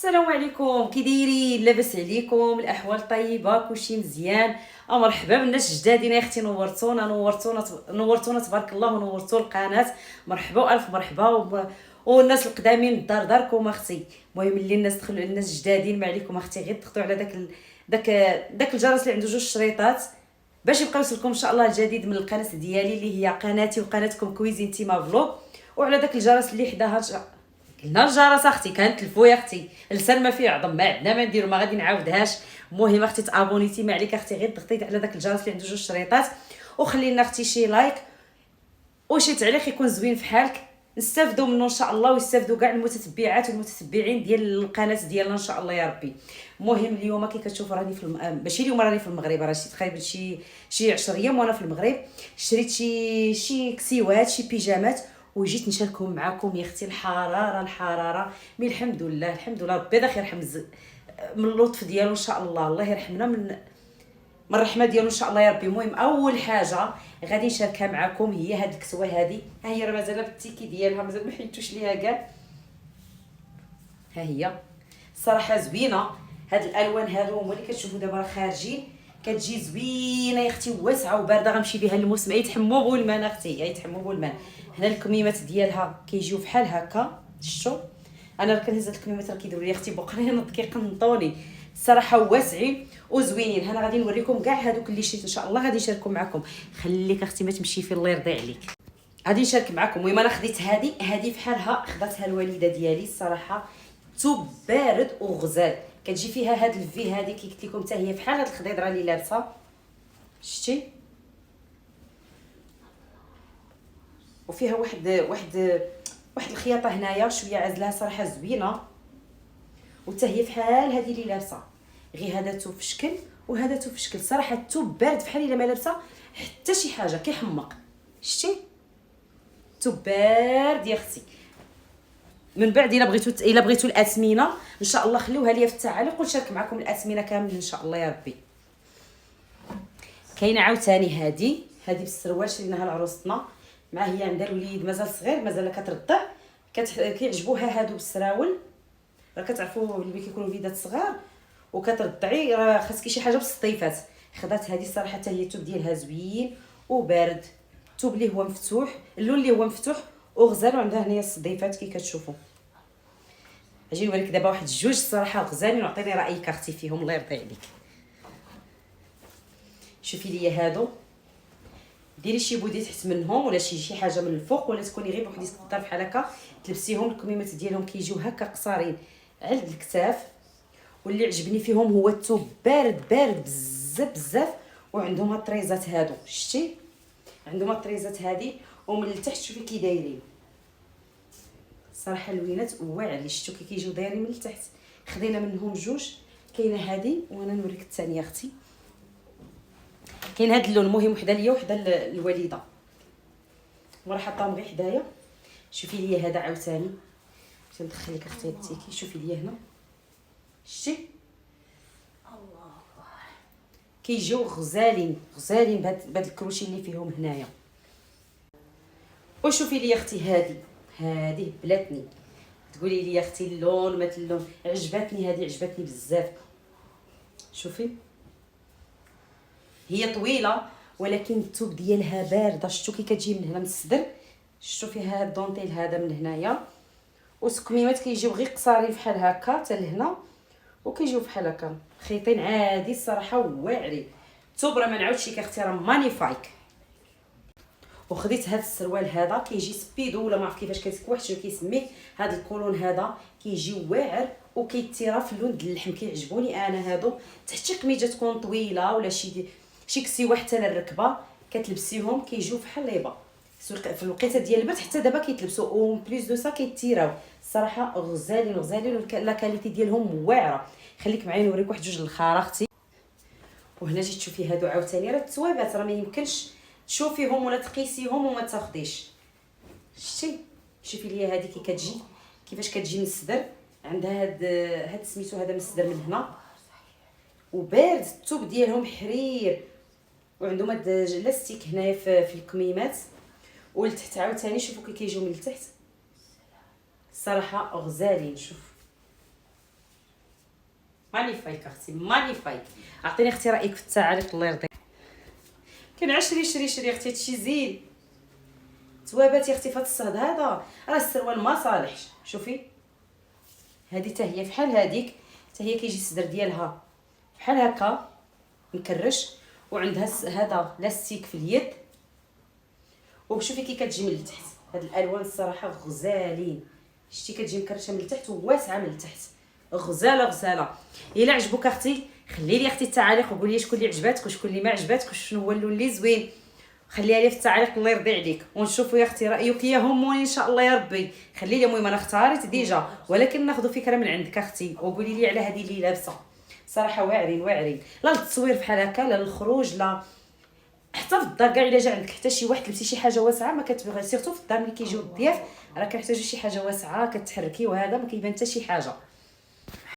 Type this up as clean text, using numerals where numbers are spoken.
السلام عليكم، كي دايرين؟ لاباس عليكم؟ الاحوال طيبه؟ كلشي مزيان؟ مرحبا بالناس الجدادين يا اختي، نورتونا تبارك الله، ونورتوا القناه. مرحبا والف مرحبا والناس القدامين الدار داركم اختي. المهم اللي الناس دخلوا الناس الجدادين ما عليكم اختي، غير تضغطوا على داك الجرس اللي عنده 2 شريطات باش يبقى يوصلكم ان شاء الله الجديد من القناه ديالي اللي هي قناتي وقناتكم كويزين تيما فلوغ. وعلى داك الجرس اللي حداها قلنا الجرس اختي، كانت تلفو يا اختي، لسان ما فيه عظم، ما عندنا ما نديرو، ما غادي نعاودهاش. المهم اختي تابونيتي، ما عليك اختي غير ضغطي على داك الجرس اللي عنده 2 شريطات، وخلي لنا اختي شي لايك وشي تعليق يكون زوين في حالك، نستافدوا منه ان شاء الله، ويستافدوا كاع المتتبعات والمتتبعين ديال القناه ديالنا ان شاء الله يا ربي. المهم اليوم كي كتشوفوا راني في ماشي اليوم راني في المغرب، راه شي تقريبا شي 10 ايام وانا في المغرب. شريت شي كسيوات، شي بيجامات، وجيت نشاركهم معكم يا اختي. الحراره مي الحمد لله، الحمد لله، ربي داخل يرحم من اللطف ديالو ان شاء الله، الله يرحمنا من الرحمه ديالو ان شاء الله يا ربي. المهم اول حاجه غادي نشاركها معكم هي هاد الكسوه هادي، ها هي راه مازال بالتيكي ديالها، مازال ما حيدتوش ليها كاع. ها هي صراحه زوينه، هاد الالوان هادو هما اللي كتشوفوا دابا راه خارجين، كتجي زوينه يا اختي، واسعه وبارده، غنمشي بها للموسم، يتحموا بولمان اختي، يتحموا بولمان. هنا الكميمات ديالها كيجيو بحال هكا، شفتوا؟ انا راه كنهز هاد الكميمات راه كيديروا لي اختي بقرينط، كيقنطوني الصراحه، واسعين وزوينين. انا غادي نوريكم كاع هادوك اللي شريت ان شاء الله، غادي نشاركهم معكم. خليك اختي ما تمشي في الله يرضي عليك، غادي نشارك معكم. المهم انا خديت هذه بحالها، خداتها الوالده ديالي الصراحه، ثوب بارد وغزال، كتجي فيها هاد الفي هذه كي قلت لكم حتى هي بحال هاد الخضيضره اللي لابسه، شتي؟ وفيها واحد الخياطه هنايا شويه عازلها صراحه زوينه، وحتى هي بحال هذه اللي لابسه، غير هذا توب في شكل وهذا توب في شكل. صراحه التوب بارد بحال الا ما لابسه حتى شي حاجه، كيحمق، شتي؟ توب بارد يا اختي. من بعد الا بغيتوا الاثمنه ان شاء الله خليوها ليا في التعاليق، ونشارك معكم الاثمنه كامل ان شاء الله يا ربي. كاينه عاوتاني هذه بالسروال، شريناها لعروستنا، مع هي عندها الوليد مازال صغير، مازال كترضع، كيعجبوها هادو بالسراول، راه كتعرفوا اللي كيكونوا وليدات صغار وكترضعي راه خاصك شي حاجه بالصيفات. خدات هذه الصراحه حتى هي التوب ديالها زوين وبارد، التوب اللي هو مفتوح، اللون اللي هو مفتوح وغزال، وعندها هنايا الصديفات كي كتشوفوا. اجي نوريك دابا واحد جوج الصراحه غزالين، وعطيني رايك اختي فيهم الله يرضي عليك. شوفي لي هادو، ديري شي بودي تحت منهم ولا شي حاجه من الفوق، ولا تكوني غير بوحدي الدار بحال هكا تلبسيهم. الكميمات ديالهم كيجيو هكا قصارين على الكتاف، واللي عجبني فيهم هو الثوب بارد بزاف، وعندهم هاد الطريزات هادو، شتي؟ عندهم هاد الطريزات هادي، ومن التحت شوفي كي دايرين، صراحه لوينات واعرين، شفتوا كي كيجيو دايرين من التحت. خدينا منهم جوج، كاينه هذه وانا نوريك الثانيه اختي. كاين هاد اللون، المهم وحده ليا وحده الوالده، وراه حطاهم غير حدايا. شوفي لي هذا عاوتاني، باش ندخل لك اختي التيكي، شوفي لي هنا، شتي؟ الله كيجيو غزالين بهاد الكروشي اللي فيهم هنايا. وشوفي لي اختي هذه بلاتني، تقولي لي يا اختي اللون مات اللون، عجبتني هذه، عجبتني بزاف. شوفي هي طويله ولكن الثوب ديالها بارده، شفتوا كي كتجي من هنا من الصدر، شفتوا فيها هاد الدونتيل هذا من هنايا، والكميمات كيجيو غير قصارين بحال هكا حتى لهنا، وكيجيو بحال هكا خيطين عادي الصراحه واعرين. الثوب راه ما نعاودش لك اختي، راه مانيفايك. وخديت هاد السروال هذا كيجي سبيدو ولا ما عرف كيفاش واحد شنو كيسميه، هاد الكولون هذا كيجي واعر وكيتيرا في اللون ديال اللحم، كيعجبوني انا هادو. تحت شي قميجه تكون طويله ولا شي كسيوه حتى للركبه كتلبسيهم كيجيو بحال ليبا في الوقيته ديال البرد، حتى دابا كيتلبسوا، و بليس دو سا كيتيراو الصراحه غزالين لا كاليتي ديالهم واعره. خليك معايا نوريك واحد جوج الاخر اختي. وهنا جيت تشوفي هادو عاوتاني، راه التوابات راه ما يمكنش تشوفيهم ولا تقيسيهم وما تاخديش، شتي؟ شوفي لي هذه كي كتجي، كيفاش كتجي من الصدر، عندها هاد سميتو هذا من الصدر من هنا، وبارد الثوب ديالهم حرير، وعندهم هاد لاستيك هنايا في الكميمات، ولتحت عاوتاني شوفوا كي كيجيو من التحت، الصراحه غزالين. شوف مانيفيك اختي مانيفيك. اعطيني اختي رايك في التعاليق الله يرضيك. كنعشري شري اختي هادشي زين. توابات يا اختي في هاد الصهد هذا راه السروال ما صالحش. شوفي هذه حتى هي فحال هذيك، حتى هي كيجي الصدر ديالها بحال هكا مكرش، وعندها هذا لاستيك في اليد. وشوفي كي كتجي من التحت هاد الالوان الصراحه غزالين. شتي كتجي مكرشه من التحت وواسعه من التحت، غزاله غزاله. الا عجبوك اختي خلي لي اختي التعاليق وقولي لي شكون اللي عجباتك وشكون اللي ما عجباتك وشنو هو اللون اللي زوين. خليها لي في التعليق الله يرضي عليك، ونشوفوا يا اختي رايك يهمني ان شاء الله يا ربي. خلي لي. المهم انا اختاريت ديجا، ولكن ناخذ فكره من عندك اختي وقولي لي على هذه اللي لابسه. صراحه واعرين واعرين، لا للتصوير بحال هكا لا للخروج، لا حتى في الدار كاع. الا جا عندك حتى شي واحد لبسي شي حاجه واسعه ما كتبغي، سيرتو في الدار ملي كيجيو الضياف راه كنحتاجو شي حاجه واسعه كتحركي، وهذا ما كيبان حتى شي حاجه.